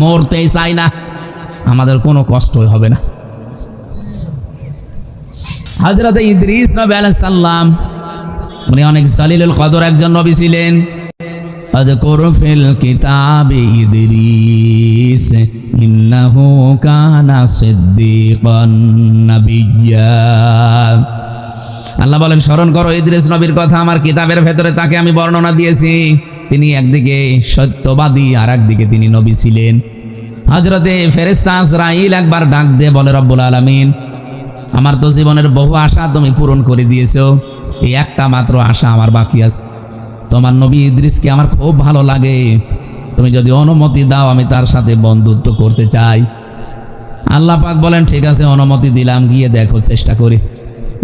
মরতেই চাই না, আমাদের কোনো কষ্টই হবে না। হযরত ইদ্রিস নবী আলাইহিস সালাম উনি অনেক জালিলুল কদর একজন নবী ছিলেন। আযকুর ফিল কিতাবি ইদ্রিস ইন্নাহু কানা সিদ্দীকান নাবিয়্যা। আল্লাহ বলেন, স্মরণ করো ইদ্রিস নবীর কথা, আমার কিতাবের ভেতরে তাকে আমি বর্ণনা দিয়েছি। তিনি একদিকে সত্যবাদী আর একদিকে তিনি নবী ছিলেন। হযরতে ফেরেশতা আজরাইল একবার ডাক দিয়ে বলে, রব্বুল আলামিন, আমার তো জীবনের বহু আশা তুমি পূরণ করে দিয়েছো, এই একটা মাত্র আশা আমার বাকি আছে। তোমার নবী ইদ্রিসকে আমার খুব ভালো লাগে, তুমি যদি অনুমতি দাও আমি তার সাথে বন্ধুত্ব করতে চাই। আল্লাহ পাক বলেন, ঠিক আছে, অনুমতি দিলাম, গিয়ে দেখো, চেষ্টা করি।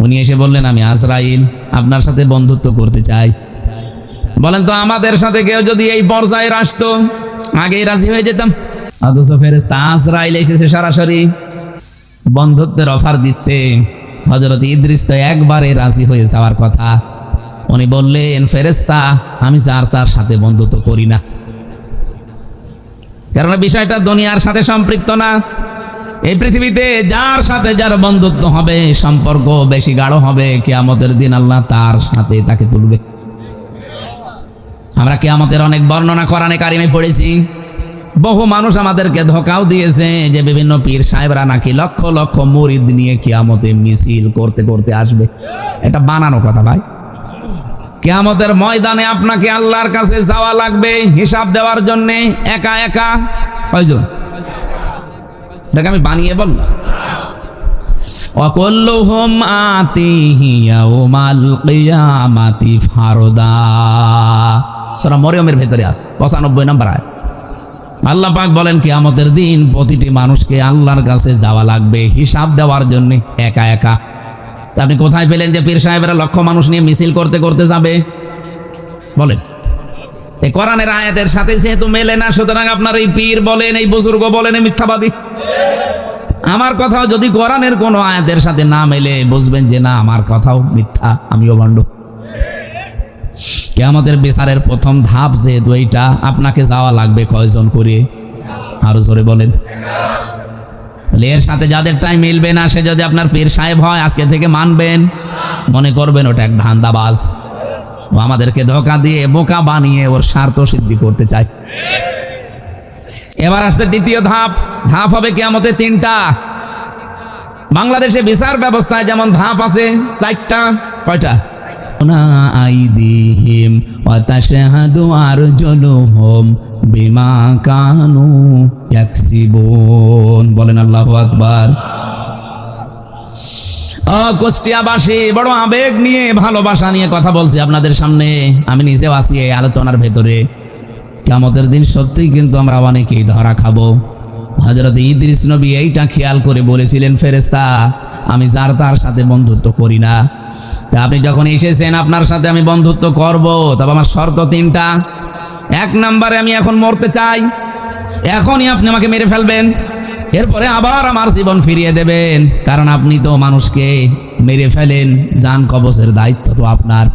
উনি এসে বললেন, আমি আজরাইল আপনার সাথে বন্ধুত্ব করতে চাই। বলেন তো, আমাদের সাথে কেউ যদি এই পর্যায়ে আসতো আগেই রাজি হয়ে যেতাম। অথচ ফেরেশতা আজরাইল এসেছে সরাসরি বন্ধুত্বের অফার দিচ্ছে। হযরত ইদ্রিস তো একবারে রাজি হয়ে যাওয়ার কথা। উনি বললেন, ফেরেশতা, আমি যার তার সাথে বন্ধুত্ব করি না, কারণ বিষয়টা দুনিয়ার সাথে সম্পৃক্ত না। এই পৃথিবীতে যার সাথে যার বন্ধুত্ব হবে, সম্পর্ক বেশি গাঢ় হবে, কিয়ামতের দিন আল্লাহ তার সাথে তাকে তুলবে। আমরা কিয়ামতের অনেক বর্ণনা কোরআনে কারিমে পড়েছি। বহু মানুষ আমাদেরকে ধোঁকাও দিয়েছে যে বিভিন্ন পীর সাহেবরা নাকি লক্ষ লক্ষ মুরিদ নিয়ে কিয়ামতে মিছিল করতে করতে আসবে। এটা বানানো কথা ভাই। কিয়ামতের ময়দানে আপনাকে আল্লাহর কাছে যাওয়া লাগবে হিসাব দেওয়ার জন্য, একা একা। কয়জন? এটাকে আমি বানিয়ে বললাম। ওয়াকুল্লুহুম আতিহি ইয়াউমাল কিয়ামাতি ফারদা। সূরা মরিয়মের ভেতরে আছে 95 নম্বর আয়াত। আল্লাহ পাক বলেন, কিয়ামতের দিন প্রতিটি মানুষকে আল্লাহর কাছে যাওয়া লাগবে হিসাব দেওয়ার জন্য, একা একা। আপনি কোথায় পেলেন যে পীর সাহেবেরা লক্ষ মানুষ নিয়ে মিছিল করতে করতে যাবে? বলেন, এই কোরআনের আয়াতের সাথে যেহেতু মেলে না, সুতরাং আপনার এই পীর বলেন, এই বুজুর্গ বলেন, এই মিথ্যাবাদী। আমার কথাও যদি কোরআনের কোনো আয়াতের সাথে না মেলে, বুঝবেন যে না, আমার কথাও মিথ্যা, আমিও ভণ্ড। কিয়ামতের বিচারের প্রথম ধাপ যেহেতু এইটা, আপনাকে যাওয়া লাগবে কয়জন করে? আরো জোরে বলেন। এর সাথে যাদের টাইম মিলবে না, সে যদি আপনার পীর সাহেব হয়, আজকে থেকে মানবেন, মনে করবেন ওটা এক ধান্দাবাজ, ও আমাদেরকে ধোঁকা দিয়ে বোকা বানিয়ে ওর স্বার্থ সিদ্ধি করতে চায়। এবার আসছে দ্বিতীয় ধাপ। ধাপ হবে কিয়ামতে 3টা। বাংলাদেশে বিচার ব্যবস্থায় যেমন ধাপ আছে 4টা। কয়টা? আইদিহিম ওয়া তাশহাদু আরজুলুহুম বিমা কানু ইয়াকসিবুন। বলেন আল্লাহু আকবার। কুষ্টিয়াবাসী বড় আবেগ নিয়ে, ভালোবাসা নিয়ে কথা বলছি আপনাদের সামনে। আমি নিজেও আছি এই আলোচনার ভেতরে। কিয়ামতের দিন সত্যিই কিন্তু আমরা অনেকেই ধরা খাবো। হযরত ইদ্রিস নবী এইটা খেয়াল করে বলেছিলেন, ফেরেশতা, আমি যার তার সাথে বন্ধুত্ব করি না। তা আপনি যখন এসেছেন আপনার সাথে আমি বন্ধুত্ব করব, তবে আমার শর্ত 3টা। 1 নম্বরে, আমি এখন মরতে চাই, এখনই আপনি আমাকে মেরে ফেলবেন, এরপরে আবার আমার জীবন ফিরিয়ে দেবেন, কারণ আপনি তো মানুষকে মেরে ফেলেন, জান কবজের দায়িত্ব তো আপনার।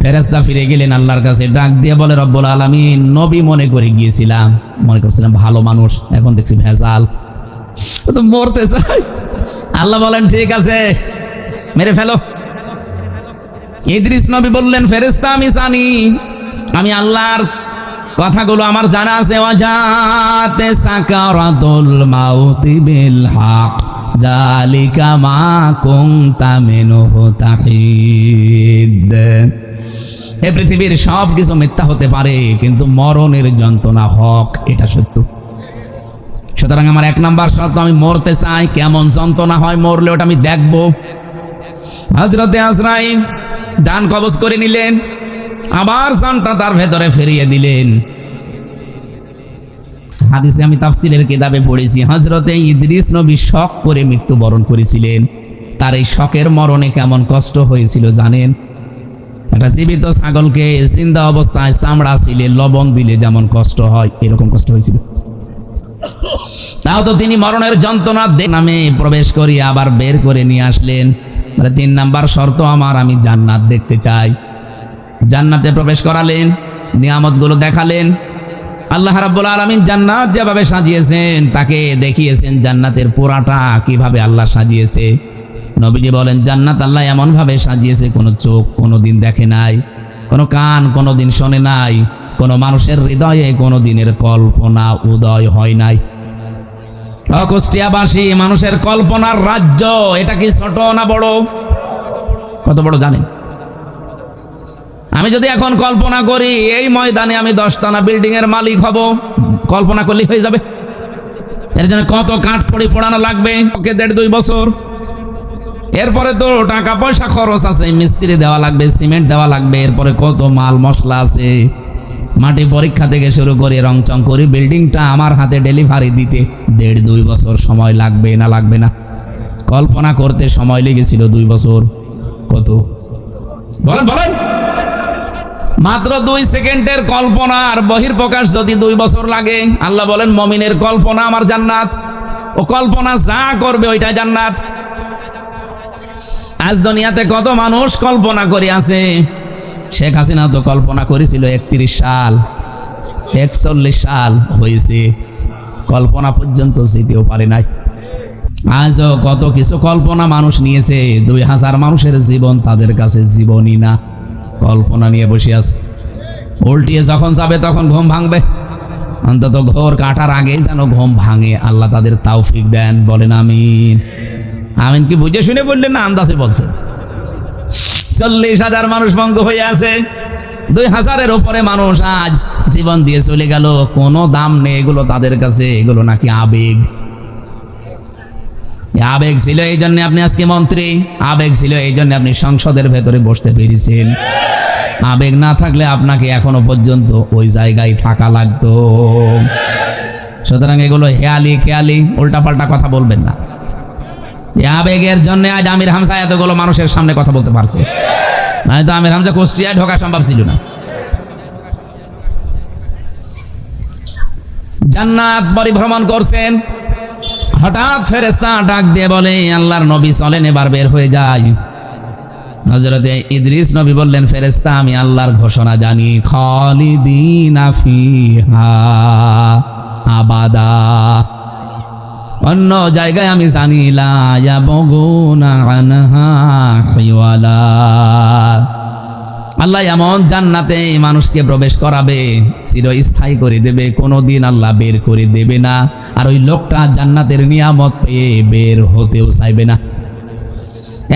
ফেরেশতা ফিরে গেলেন আল্লাহর কাছে, ডাক দিয়ে বলে, রব্বুল আলামিন, নবী মনে করে গিয়েছিলাম, মনে করছিলাম ভালো মানুষ, এখন দেখছি ভেজাল, তো মরতে চাই। আল্লাহ বলেন, ঠিক আছে, মেরে ফেলো। ইদ্রিস নবী বললেন, ফেরেশতা, আমি জানি, আমি আল্লাহর কথাগুলো আমার জানা আছে। ওয়াজাতে সাকারাতুল মাউতি বিল হক যালিকা মা কুনতা মিনহু তাহিদ। এই পৃথিবীর সব কিছু মিথ্যা হতে পারে, কিন্তু মরণের যন্ত্রণা হক, এটা সত্য। সুতরাং আমার 1 নাম্বার শর্ত, আমি মরতে চাই। কেমন যন্ত্রণা হয় মরলে, ওটা আমি দেখব। হযরতে আজরাইল জান কবজ করে নিলেন, আবার জানটা তার ভেতরে ফিরিয়ে দিলেন। হাদিসে আমি তাফসীরের কিতাবে পড়েছি, হযরতে ইদ্রিস নবী শক করে মৃত্যুবরণ করেছিলেন। তার এই শকের মরণে কেমন কষ্ট হয়েছিল জানেন? একটা জীবিত ছাগলকে জিন্দা অবস্থায় চামড়া ছিলে লবণ দিলে যেমন কষ্ট হয়, এরকম কষ্ট হয়েছিল। তাও তো তিনি মরণের যন্ত্রণা নামে প্রবেশ করিয়ে আবার বের করে নিয়ে আসলেন। 3 নাম্বার শর্ত আমার, আমি জান্নাত দেখতে চাই। জান্নাতে প্রবেশ করালেন, নিয়ামতগুলো দেখালেন, আল্লাহ রাব্বুল আলামিন জান্নাত যেভাবে সাজিয়েছেন তাকে দেখিয়েছেন জান্নাতের পুরাটা কিভাবে আল্লাহ সাজিয়েছে। নবীজি বলেন জান্নাত আল্লাহ এমন ভাবে সাজিয়েছে কোনো চোখ কোনোদিন দেখে নাই, কোনো কান কোনোদিন শোনে নাই, কোনো মানুষের হৃদয়ে কোনো দিনের কল্পনা উদয় হয় নাই। কুষ্টিয়াবাসী মানুষের কল্পনার রাজ্য, এটা কি ছোট না বড়? কত বড় জানেন? আমি যদি এখন কল্পনা করি এই ময়দানে আমি 10তলা বিল্ডিং এর মালিক হব, কল্পনা করলে হয়ে যাবে? এর জন্য কত কাঠ খড়ি পোড়ানো লাগবে, ওকে 1.5-2 বছর। এরপরে তো টাকা পয়সা খরচ আছে, মিস্ত্রি দেওয়া লাগবে, সিমেন্ট দেওয়া লাগবে, এরপরে কত মাল মশলা আছে। মাটি পরীক্ষা থেকে শুরু করে রংচং করে বিল্ডিংটা আমার হাতে ডেলিভারি দিতে 1.5-2 বছর সময় লাগবে না লাগবে না? কল্পনা করতে সময় লেগেছিল 2 বছর। কত বলেন বলেন? মাত্র 2 সেকেন্ডের কল্পনার বহির্প্রকাশ যদি 2 বছর লাগে। আল্লাহ বলেন মুমিনের কল্পনা আমার জান্নাত, ও কল্পনা যা করবে ওইটা জান্নাত। আজ দুনিয়াতে কত মানুষ কল্পনা করে আছে। শেখ হাসিনা তো কল্পনা করেছিল 31 সাল, 41 সাল হয়েছে, কল্পনা পর্যন্ত যেতেও পারে নাই। আজও কত কিছু কল্পনা মানুষ নিয়েছে, 2000 মানুষের জীবন তাদের কাছে জীবনই না, কল্পনা নিয়ে বসে আছে। উল্টিয়ে যখন যাবে তখন ঘুম ভাঙবে, অন্তত ঘোর কাটার আগেই যেন ঘুম ভাঙে। আল্লাহ তাদের তৌফিক দেন, বলেন আমিন। আমিন কি বুঝে শুনে বললেন না আন্দাজে বলছেন? 40,000 মানুষ বন্ধ হয়ে আছে, 2000-এর উপরে মানুষ আজ জীবন দিয়ে চলে গেল, কোনো দাম নেই এগুলো তাদের কাছে, এগুলো নাকি আবেগ। আবেগ ছিল এই জন্য আপনি আজকে মন্ত্রী, আবেগ ছিল এই জন্য আপনি সংসদের ভেতরে বসতে পেরেছেন। আবেগ না থাকলে আপনাকে এখনো পর্যন্ত ওই জায়গায় থাকা লাগতো। সুতরাং এগুলো হেয়ালি খেয়ালি উল্টাপাল্টা কথা বলবেন না। আবেগের জন্য আজ আমির হামজা এতগুলো মানুষের সামনে কথা বলতে পারছে, নয়তো আমির হামজা কুষ্টিয়ায় ঢোকা সম্ভব ছিল না। জান্নাত পরিভ্রমণ করছেন, হঠাৎ ফেরেশতা ডাক দিয়ে বলে আল্লাহর নবী চলেন এবার বের হয়ে যায়। হযরতে ইদ্রিস নবী বললেন ফেরেশতা আমি আল্লাহর ঘোষণা জানি, খালিদিনা ফিহা আবাদা। অন্য জায়গায় আমি জানি লা ইয়াবগুনা আনহা হিওয়ালা। আল্লাহ এমন জান্নাতে মানুষকে প্রবেশ করাবে, চিরস্থায়ী করে দেবে, কোনোদিন আল্লাহ বের করে দেবে না। আর ওই লোকটা জান্নাতের নিয়ামত পেয়ে বের হতেও চাইবে না।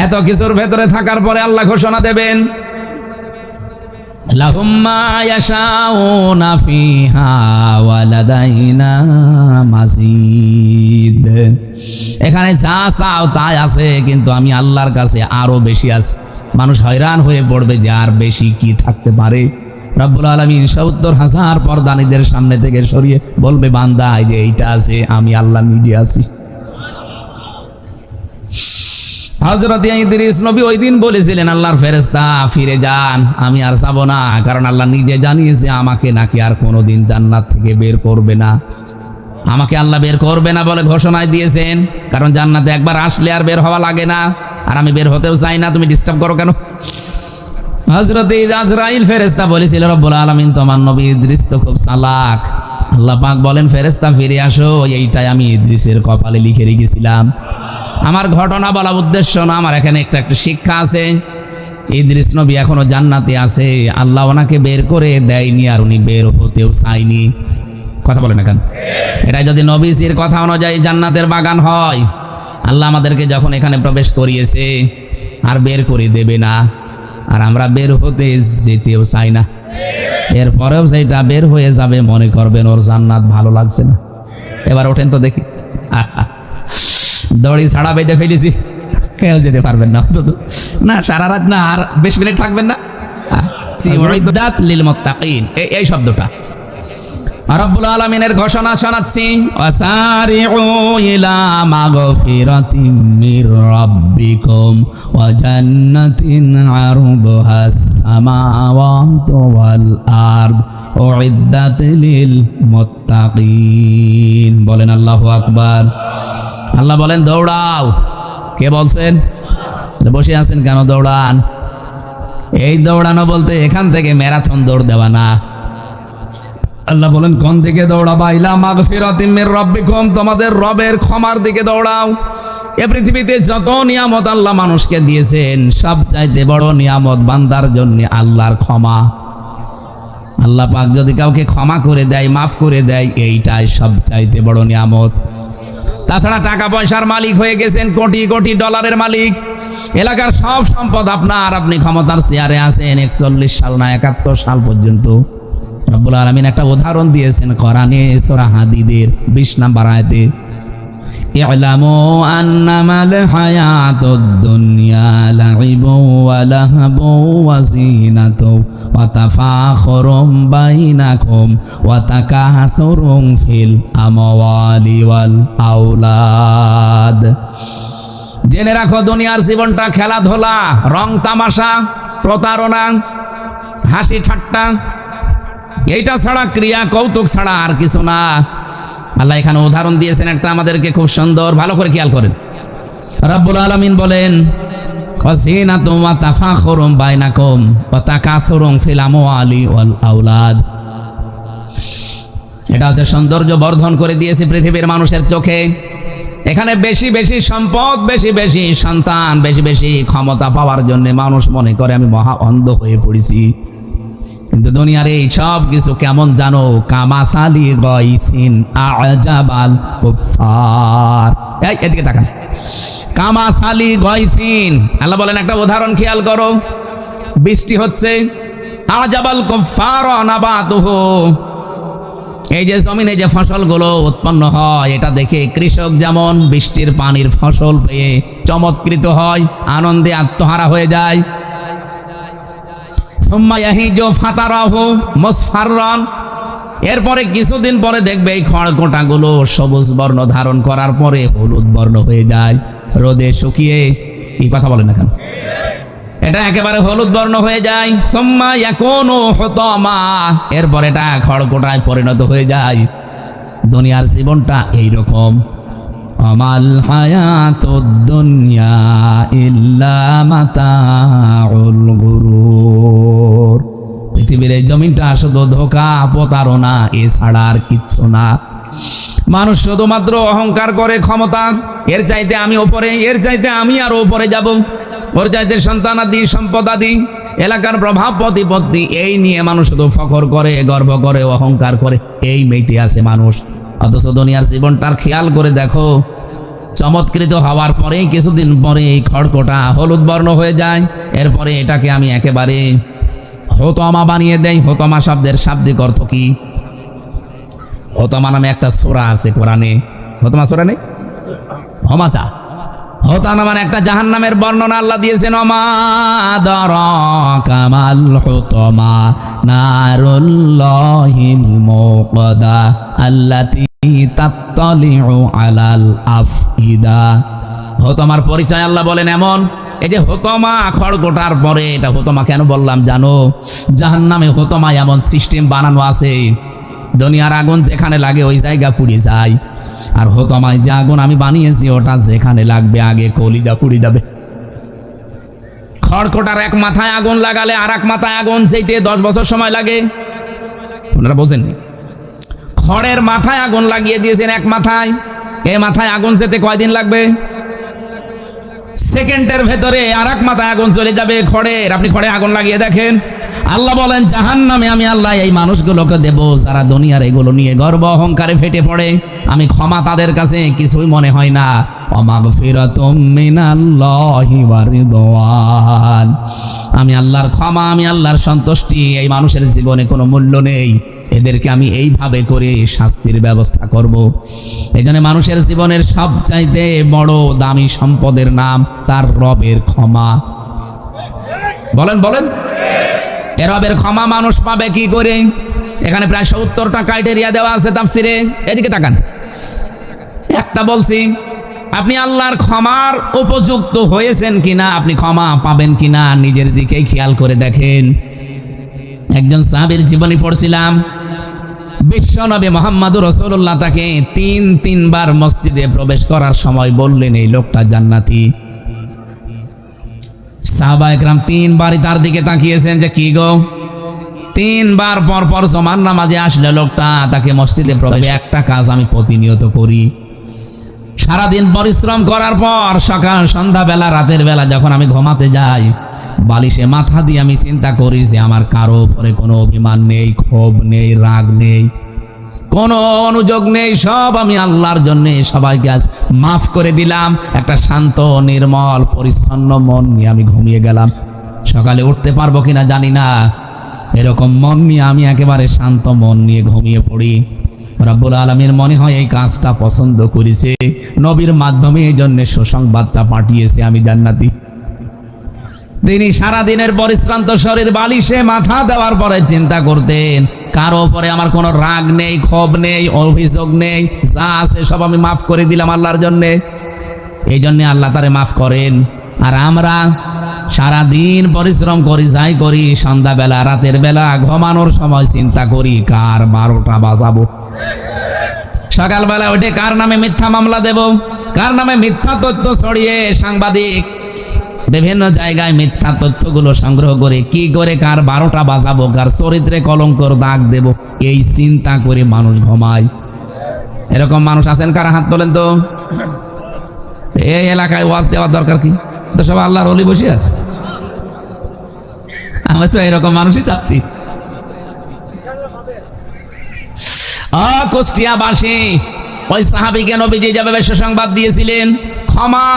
এত কিছুর ভেতরে থাকার পরে আল্লাহ ঘোষণা দেবেন লাহুম মা ইয়াশাউনা ফিহা ওয়া লাদাইনা মাজিদ। এখানে যা চাও তাই আছে, কিন্তু আমি আল্লাহর কাছে আরো বেশি আছে। মানুষ হয়রান হয়ে পড়বে যে আর বেশি কি থাকতে পারে। রব্বুল আলামিন 70,000 পর্দানীদের সামনে থেকে সরিয়ে বলবে বান্দা এই যে এইটা আছে, আমি আল্লাহ নিজে আছি। হযরত ইদ্রিস নবী ওই দিন বলেছিলেন আল্লাহর ফেরেশতা ফিরে যান, আমি আর যাব না, কারণ আল্লাহ নিজে জানিয়েছে আমাকে নাকি আর কোনোদিন জান্নাত থেকে বের করবে না। আমাকে আল্লাহ বের করবে না বলে ঘোষণায় দিয়েছেন, কারণ জান্নাতে একবার আসলে আর বের হওয়া লাগে না, আর আমি বের হতেও চাই না, তুমি ডিস্টার্ব করো কেন? হযরত আজরাইল ফেরেশতা বলেছিল রব্বুল আলামিন তোমার নবী ইদ্রিস তো খুব চালাক। আল্লাহ পাক বলেন ফেরেশতা ফিরে আসো, এইটাই আমি ইদ্রিসের কপালে লিখে রেখেছিলাম। আমার ঘটনা বলা উদ্দেশ্য না, আমার এখানে একটা শিক্ষা আছে। ইদ্রিস নবী এখনো জান্নাতে আছে, আল্লাহ ওনাকে বের করে দেয়নি আর উনি বের হতেও চাইনি। কথা বলে না কেন? এটা যদি নবীজির কথা অনুযায়ী জান্নাতের বাগান হয়, আল্লাহ আমাদেরকে যখন এখানে প্রবেশ করিয়েছে আর বের করে দেবে না, আর আমরা বের হতে যেতেও চাই না। এরপরেও যেটা বের হয়ে যাবে মনে করবেন ওর জান্নাত ভালো লাগছে না। এবার ওঠেন তো দেখি, দড়ি ছাড়া বেঁধে ফেলেছি, কেউ যেতে পারবেন না না, সারা রাত না, আর 20 মিনিট থাকবেন না। উইদ্দাত লিল মুত্তাকিন, এই শব্দটা রব্বুল আলামিনের ঘোষণা শোনাচ্ছি, ওয়াসারিউ ইলা মাগফিরাতিম মির রাব্বিকুম ওয়া জান্নাতিন আরদুহাস সামাওয়াতু ওয়াল আরদ উইদ্দাত লিল মুত্তাকিন। বলেন আল্লাহু আকবার। আল্লাহ বলেন দৌড়াও। কে বলছেন? বসে আছেন কেন? দৌড়ান। এই দৌড়ানো বলতে এখান থেকে ম্যারাথন দৌড় দেওয়া না, আল্লাহ বলেন কোন দিকে দৌড়াবা? ইলা মাগফিরাতিম মির রাব্বিকুম, তোমাদের রবের ক্ষমার দিকে দৌড়াও। এ পৃথিবীতে যত নিয়ামত আল্লাহ মানুষকে দিয়েছেন, সবচাইতে বড় নিয়ামত বান্দার জন্য আল্লাহর ক্ষমা। আল্লাহ পাক যদি কাউকে ক্ষমা করে দেয়, মাফ করে দেয়, এইটাই সবচাইতে বড় নিয়ামত। তাছাড়া টাকা পয়সার মালিক হয়ে গেছেন, কোটি কোটি ডলারের মালিক, এলাকার সব সম্পদ আপনার, আপনি ক্ষমতার চেয়ারে আছেন 41 সাল না 71 সাল পর্যন্ত। রব্বুল আলামিন একটা উদাহরণ দিয়েছেন কোরআনে সূরা হাদীদের 20 নম্বর আয়াতে, ই'লামু আন্নামাল হায়াতুদ দুনিয়া লাইবু ওয়া লাহবু ওয়া যিনাতু ওয়া তাফাখুরুম বাইনাকুম ওয়া তাকাসুরুম ফিল আমওয়ালি ওয়াল আওলাদ। জেনে রাখো দুনিয়ার জীবনটা খেলাধুলা, রং তামাশা, প্রতারণা, হাসি ঠাট্টা, এইটা ছাড়া, ক্রিয়া কৌতুক ছাড়া আর কিছু না। আল্লাহ এখানে উদাহরণ দিয়েছেন একটা আমাদেরকে খুব সুন্দর, ভালো করে খেয়াল করেন। রব্বুল আলামিন বলেন ওয়াজিনাতুম ওয়া তাফাখুরুম বাইনাকুম ওয়া তাকাসুরুম ফিল আমওয়ালি ওয়াল আওলাদ। এটা হচ্ছে সৌন্দর্য বর্ধন করে দিয়েছে পৃথিবীর মানুষের চোখে। এখানে বেশি বেশি সম্পদ, বেশি বেশি সন্তান, বেশি বেশি ক্ষমতা পাওয়ার জন্য মানুষ মনে করে আমি মহা অন্ধ হয়ে পড়েছি। কিন্তু দুনিয়ার এই সব কিছু কেমন জানো? কামাসালি গাইসিন আজাবাল কুফার। এই এদিকে তাকান, কামাসালি গাইসিন। আল্লাহ বলেন একটা উদাহরণ খেয়াল করো। বৃষ্টি হচ্ছে, আজাবাল কুফার নাবাতুহু, এই যে জমিনে যে ফসলগুলো উৎপন্ন হয়, এটা দেখে কৃষক যেমন বৃষ্টির পানির ফসল পেয়ে চমৎকৃত হয়, আনন্দে আত্মহারা হয়ে যায়। এরপরে কিছুদিন পরে দেখবে এই খড়কোটাগুলো সবুজ বর্ণ ধারণ করার পরে হলুদ বর্ণ হয়ে যায়, রোদে শুকিয়ে। কি কথা বলেন না কেন? এটা একেবারে হলুদ বর্ণ হয়ে যায়। সুম্মা ইয়াকুনু হুতামা, এরপর এটা খড়কোটায় পরিণত হয়ে যায়। দুনিয়ার জীবনটা এইরকম। আমাল হায়াতুদ দুনিয়া ইল্লা মাতাউল গুরুর। পৃথিবীর এই জমিনটা শুধু ধোঁকা, প্রতারণা, এছাড়া আর কিচ্ছু না। মানুষ শুধুমাত্র অহংকার করে, ক্ষমতা, এর চাইতে আমি ওপরে, এর চাইতে আমি আরো ওপরে যাব, ওর চাইতে সন্তান আদি, সম্পদ আদি, এলাকার প্রভাব প্রতিপত্তি, এই নিয়ে মানুষ শুধু ফখর করে, গর্ব করে, অহংকার করে, এই মেতে আছে মানুষ। অথচ দুনিয়ার জীবনটার খেয়াল করে দেখো, চমৎকৃত হওয়ার পরে কিছুদিন পরে এই খড়কোটা হলুদ বর্ণ হয়ে যায়। এরপরে এটাকে আমি একেবারে হোতমা বানিয়ে দেই। হোতমা শব্দের শাব্দিক অর্থ কি? হোতমা নামে একটা সূরা আছে কোরআনে। হোতমা সূরা নেই? হমাসা। হোতানা মানে একটা জাহান্নামের বর্ণনা আল্লাহ দিয়েছেন। ওমা আদরাকা মাল হুতমা নারুল্লাহিল মুকদা আল্লাতী তাত্তালিউ আলাল আফইদা। হোতমার পরিচয় আল্লাহ বলেন এমন। এই যে হোতমা, খড়গোটার পরে এটা হোতমা কেন বললাম জানো? জাহান্নামে হোতমা এমন সিস্টেম বানানো আছে, দুনিয়ার আগুন যেখানে লাগে ওই জায়গা পুড়ে যায়। আর হোতমায় যে আগুন আমি বানিয়েছি, ওটা যেখানে লাগবে আগে কলিজা পুড়ে যাবে। খড়কোটার এক মাথায় আগুন লাগালে আর এক মাথায় আগুন যেতে 10 বছর সময় লাগে। আপনারা বোঝেননি? খড়ের মাথায় আগুন লাগিয়ে দিয়েছেন এক মাথায়, এ মাথায় আগুন যেতে কয়দিন লাগবে? সেকেন্ডের ভেতরে আর এক মাথায় আগুন চলে যাবে খড়ের। আপনি খড়ে আগুন লাগিয়ে দেখেন। আল্লাহ বলেন জাহান্নামে আমি আল্লাহ এই মানুষগুলোকে দেব যারা দুনিয়ার এগুলো নিয়ে গর্ব অহংকারে ফেটে পড়ে। আমি ক্ষমা তাদের কাছে কিছুই মনে হয় না। ওয়ামাগফিরাতুম মিনাল্লাহি ওয়া রিদওয়ান, আমি আল্লাহর ক্ষমা, আমি আল্লাহর সন্তুষ্টি, এই মানুষের জীবনে কোনো মূল্য নেই। এদেরকে আমি এইভাবে করে শাস্তির ব্যবস্থা করব। এই জন্য মানুষের জীবনের সবচাইতে বড় দামি সম্পদের নাম তার রবের ক্ষমা। বলেন বলেন, এ রবের ক্ষমা মানুষ পাবে কি করে? এখানে প্রায় 70টা ক্রাইটেরিয়া দেওয়া আছে তাফসিরে। এদিকে তাকান। একটা বলছি, আপনি আল্লাহর ক্ষমার উপযুক্ত হয়েছেন কিনা, আপনি ক্ষমা পাবেন কিনা, নিজের দিকে খেয়াল করে দেখেন। একজন সাহাবীর জীবনী পড়ছিলাম। বিশ্বনবী মুহাম্মদুর রাসূলুল্লাহ তাকে তিনবার মসজিদে প্রবেশ করার সময় বললেন এই লোকটা জান্নাতি। সাহাবা একরাম 3বারই তার দিকে তাকিয়েছেন যে কি গো, 3 বার পর পর জমার নামাজে আসলে লোকটা তাকে মসজিদে প্রবেশ। একটা কাজ আমি প্রতিনিয়ত করি, সারাদিন পরিশ্রম করার পর সকাল সন্ধ্যাবেলা রাতের বেলা যখন আমি ঘুমাতে যাই, বালিশে মাথা দিয়ে আমি চিন্তা করি যে আমার কারো উপরে কোনো অভিমান নেই, ক্ষোভ নেই, রাগ নেই, কোনো অনুযোগ নেই, সব আমি আল্লাহর জন্য সবাইকে আজ মাফ করে দিলাম। একটা শান্ত নির্মল পরিচ্ছন্ন মন নিয়ে আমি ঘুমিয়ে গেলাম। সকালে উঠতে পারবো কিনা জানি না, এরকম মন নিয়ে আমি একেবারে শান্ত মন নিয়ে ঘুমিয়ে পড়ি। রব্বুল আলামিন মনে হয় এই কাজটা পছন্দ করেছে, নবীর মাধ্যমে এই জন্য সুসংবাদটা পাঠিয়েছে আমি জান্নাতি। তিনি সারাদিনের পরিশ্রান্ত শরীর বালিশে মাথা দেওয়ার পরে চিন্তা করতেন, কারো উপরে আমার কোনো রাগ নেই, ক্ষোভ নেই, অভিযোগ নেই, যা আছে সব আমি মাফ করে দিলাম আল্লাহর জন্যে। এই জন্যে আল্লাহ তারে মাফ করেন। আর আমরা সারাদিন পরিশ্রম করি, যাই করি, সন্ধ্যাবেলা রাতের বেলা ঘুমানোর সময় চিন্তা করি কার 12টা বাজাবো, সকালবেলা উঠে কার নামে মিথ্যা মামলা দেব, কার নামে মিথ্যা তথ্য ছড়িয়ে সাংবাদিক বিভিন্ন জায়গায় মিথ্যা তথ্যগুলো সংগ্রহ করে কি করে কার 12টা বাজাবো, কার চরিত্রে কলঙ্কর দাগ দেব, এই চিন্তা করে মানুষ ঘুমায়। এরকম মানুষ আছেন কারা? হাত তোলেন তো। এই এলাকায় ওয়াজ দেওয়ার দরকার কি? তো সব আল্লাহর ওলি বসে আছে। আমি তো এরকম মানুষই চাচ্ছি। কুষ্টিয়াবাসী ওই সাহাবীকে নবীজি যেভাবে সুসংবাদ দিয়েছিলেন, ক্ষমা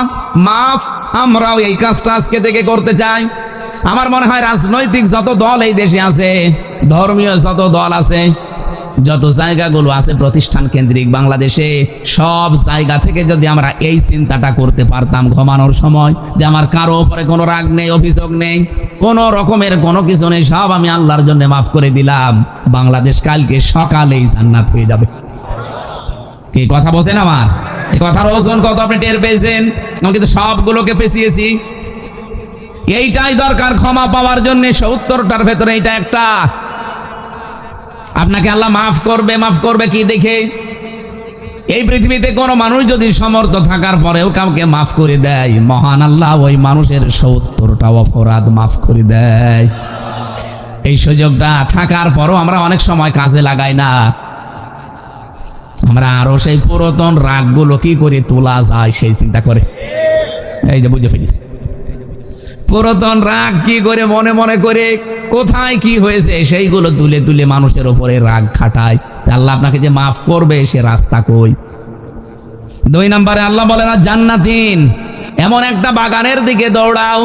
মাফ, আমরাও এই কাজটা আজকে থেকে করতে চাই। আমার মনে হয় রাজনৈতিক যত দল এই দেশে আছে, ধর্মীয় যত দল আছে, যত জায়গাগুলো আছে প্রতিষ্ঠান কেন্দ্রিক বাংলাদেশে, সব জায়গা থেকে যদি আমরা এই চিন্তাটা করতে পারতাম ঘুমানোর সময় যে আমার কারো উপরে কোনো রাগ নেই, অভিযোগ নেই, কোনো রকমের কোনো কিছু নেই, সব আমি আল্লাহর জন্য মাফ করে দিলাম, বাংলাদেশ কালকে সকালেই জান্নাত হয়ে যাবে। কি কথা বলছেন আমার? এই কথার ওজন কত আপনি টের পেয়েছেন? আমি কিন্তু সবগুলোকে পেছিয়েছি। এইটাই দরকার ক্ষমা পাওয়ার জন্য। 70টার ভেতরে এইটা একটা। আপনাকে আল্লাহ মাফ করবে কি দেখে? এই পৃথিবীতে কোনো মানুষ যদি সমর্থ থাকার পরেও কাউকে মাফ করে দেয়, মহান আল্লাহ ওই মানুষের 70টা অপরাধ মাফ করে দেয়। এই সুযোগটা থাকার পরও আমরা অনেক সময় কাজে লাগাই না। আমরা আরো সেই পুরাতন রাগগুলো কি করে তোলা যায় সেই চিন্তা করে। এই যে বুঝে ফেলিস, পুরাতন রাগ কি করে মনে মনে করে কোথায় কি হয়েছে সেইগুলো তুলে তুলে মানুষের উপরে রাগ খাটায়। আল্লাহ আপনাকে যে মাফ করবে সে রাস্তা কই? 2 নম্বরে আল্লাহ বলে না জান্নাতিন, এমন একটা বাগানের দিকে দৌড়াও।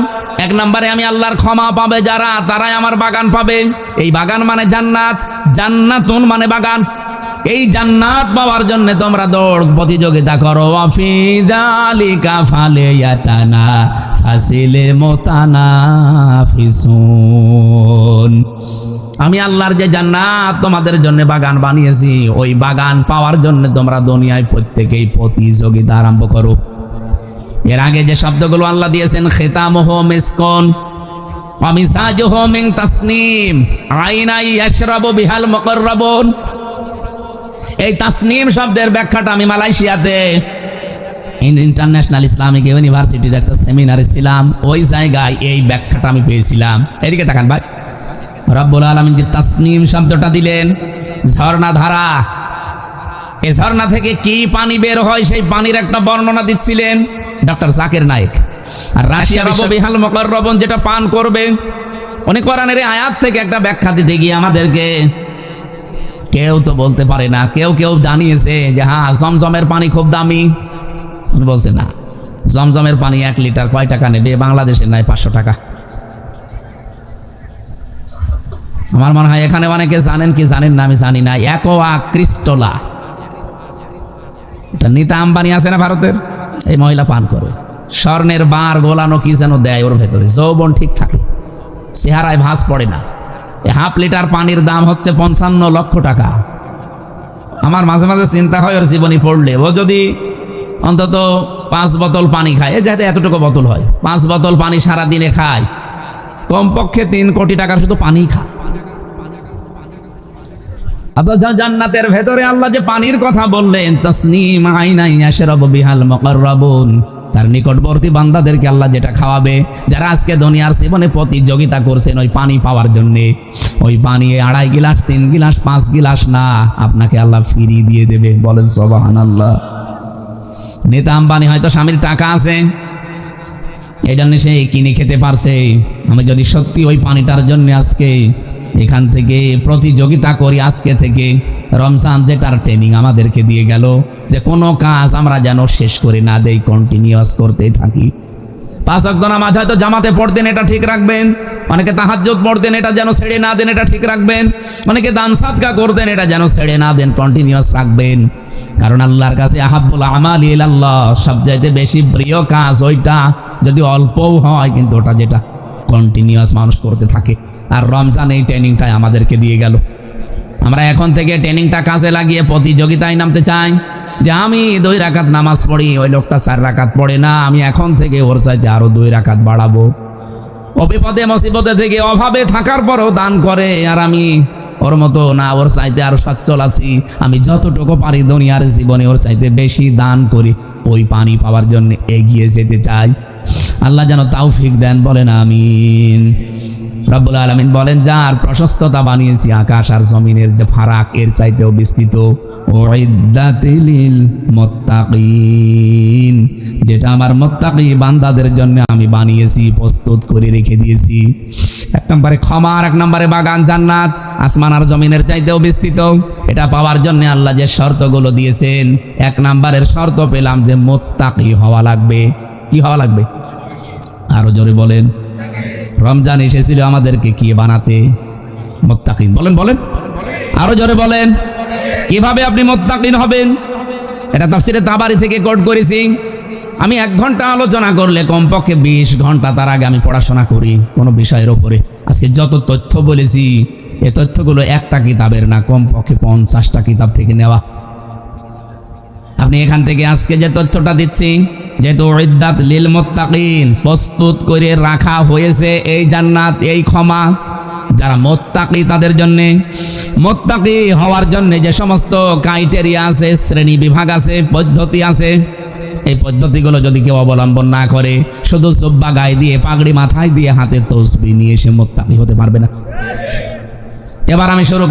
1 নম্বরে আমি আল্লাহর ক্ষমা পাবে যারা, তারাই আমার বাগান পাবে। এই বাগান মানে জান্নাত, জান্নাতুন মানে বাগান। এই জান্নাত পাওয়ার জন্য তোমরা দৌড় প্রতিযোগিতা করো। ওয়াফি যালিকা ফালিয়াতানা ফাসিলে মুতানাফিসুন। আমি আল্লাহর যে জান্নাত তোমাদের জন্য বাগান বানিয়েছি, ওই বাগান পাওয়ার জন্য তোমরা দুনিয়ায় প্রত্যেকেই প্রতিযোগিতা আরম্ভ করো। এর আগে যে শব্দগুলো আল্লাহ দিয়েছেন, খিতামুহু মিসকুন ওয়া মিজাজুহু মিন তাসনিম আইনাই ইয়াশরাবু বিহাল মুকাররাবুন। এই তাসনিম শব্দের ব্যাখ্যাটা আমি মালয়েশিয়াতে ইন্টারন্যাশনাল ইসলামিক ইউনিভার্সিটিতে একটা সেমিনারে ছিলাম, ওই জায়গায় এই ব্যাখ্যাটা আমি পেয়েছিলাম। এদিকে তাকান ভাই, রব্বুল আলামিন যে তাসনিম শব্দটা দিলেন, ঝর্ণা ধারা, এই ঝর্ণা থেকে কি পানি বের হয় সেই পানির একটা বর্ণনা দিচ্ছিলেন ডক্টর জাকির নায়েক। আর রাশিয়া বিহাল মুকাররাবুন যেটা পান করবে, উনি কোরআনের আয়াত থেকে একটা ব্যাখ্যা দিতে গিয়ে আমাদেরকে, কেউ তো বলতে পারে না, কেউ কেউ জানিয়েছে যে হ্যাঁ জমজমের পানি খুব দামি। উনি বলছে না, জমজমের পানি 1 লিটার কয় টাকা নেবে? বাংলাদেশের নাই 500 টাকা। আমার মনে হয় এখানে অনেকে জানেন কি জানেন না আমি জানি না, অ্যাকোয়া ক্রিস্টোলা, এটা নিতা আম্বানি আছে না ভারতের, এই মহিলা পান করে। স্বর্ণের বার গোলানো কি যেন দেয় ওর ভেতরে, যৌবন ঠিক থাকে, চেহারায় ভাঁজ পড়ে না। 1/2 লিটার পানির দাম হচ্ছে 55 লক্ষ টাকা। আমার মাঝে মাঝে চিন্তা হয় ওর জীবনী পড়লে, ও যদি অন্তত 5 বোতল পানি খায়, যাতে এতটুকু বোতল হয়, 5 বোতল পানি সারা দিনে খায়, কমপক্ষে 3 কোটি টাকার শুধু পানি খায়। জান্নাতের ভেতরে আল্লাহ যে পানির কথা বললেন, তাসনিম আইনাই ইয়াশরাবু বিহাল মুকাররাবুন, তার নিকটবর্তী বান্দাদেরকে আল্লাহ যেটা খাওয়াবে, যারা আজকে দুনিয়ার জীবনে প্রতিযোগিতা করছেন ওই পানি পাওয়ার জন্যে, ওই পানি 2.5 গিলাস 3 গিলাস 5 গিলাস না, আপনাকে আল্লাহ ফিরিয়ে দিয়ে দেবে। বলেন সুবহানাল্লাহ। নেতা আম্বানি হয়তো স্বামীর টাকা আছে, এই জন্য সে কিনে খেতে পারছে। আমি যদি সত্যি ওই পানিটার জন্য আজকে এখান থেকে প্রতিযোগিতা করি, আজকে থেকে রমজান যেটার ট্রেনিং আমাদেরকে দিয়ে গেল যে কোনো কাজ আমরা যেন শেষ করে না দেই, কন্টিনিউয়াস করতেই থাকি। 5 ওয়াক্ত নামাজ হয়তো জামাতে পড়তেন, এটা ঠিক রাখবেন। অনেকে তাহাজ্জুদ পড়তেন, এটা যেন ছেড়ে না দেন, এটা ঠিক রাখবেন। অনেকে দান সাদকা করতেন, এটা যেন ছেড়ে না দেন, কন্টিনিউয়াস রাখবেন। কারণ আল্লাহর কাছে আহাব্বুল আমালি ইলাল্লাহ, সবচাইতে বেশি প্রিয় কাজ ওইটা, যদি অল্পও হয় কিন্তু ওটা যেটা কন্টিনিউয়াস মানুষ করতে থাকে। আর রমজান এই ট্রেনিংটাই আমাদেরকে দিয়ে গেল। আমরা এখন থেকে ট্রেনিংটা কাজে লাগিয়ে প্রতিযোগিতায় নামতে চাই যে আমি 2 রাকাত নামাজ পড়ি, ওই লোকটা 4 রাকাত পড়ে না, আমি এখন থেকে ওর চাইতে আরো 2 রাকাত বাড়াবো। বিপদে মুসিবতে থেকে অভাবে থাকার পরও দান করে, আর আমি ওর মতো না, ওর চাইতে আরো সচ্ছল আছি, আমি যতটুকু পারি দুনিয়ার জীবনে ওর চাইতে বেশি দান করি, ওই পানি পাওয়ার জন্য এগিয়ে যেতে চাই। আল্লাহ যেন তৌফিক দেন, বলেন আমিন। রব্বুল আলামিন বলেন, যার প্রশস্ততা বানিয়েছি আকাশ আর জমিনের যে ফারাক এর চাইতেও বিস্তৃত, উইদ্দাতিল মুত্তাকিন, যেটা আমার মুত্তাকি বান্দাদের জন্য আমি বানিয়েছি, প্রস্তুত করে রেখে দিয়েছি। 1 নম্বরে ক্ষমা, আর 1 নম্বরে বাগান জান্নাত, আসমান আর জমিনের চাইতেও বিস্তৃত। এটা পাওয়ার জন্য আল্লাহ যে শর্তগুলো দিয়েছেন, 1 নম্বরের শর্ত পেলাম যে মুত্তাকি হওয়া লাগবে। কি হওয়া লাগবে? আরো জোরে বলেন। রমজান এসেছিল আমাদেরকে কি বানাতে? মুত্তাকিন। বলেন বলেন, আরো জোরে বলেন। কিভাবে আপনি মুত্তাকিন হবেন? এটা তাফসীরে তাবারি থেকে কোট করেছি। আমি 1 ঘন্টা আলোচনা করলে কমপক্ষে 20 ঘন্টা তার আগে আমি পড়াশোনা করি কোনো বিষয়ের ওপরে। আজকে যত তথ্য বলেছি, এই তথ্যগুলো একটা কিতাবের না, কমপক্ষে 50টা কিতাব থেকে নেওয়া। আপনি এখান থেকে আজকে যে তথ্যটা দিচ্ছি, যেহেতু উইদ্দাত লিল মুত্তাকিন, প্রস্তুত করে রাখা হয়েছে এই জান্নাত, এই ক্ষমা যারা মুত্তাকি তাদের জন্যে। মুত্তাকি হওয়ার জন্য যে সমস্ত ক্রাইটেরিয়া আছে, শ্রেণী বিভাগ আছে, পদ্ধতি আছে, এই পদ্ধতিগুলো যদি কেউ অবলম্বন না করে, শুধু জুব্বা গায়ে দিয়ে, পাগড়ি মাথায় দিয়ে, হাতে তসবিহ নিয়ে সে মুত্তাকি হতে পারবে না। এবার আমি শুরু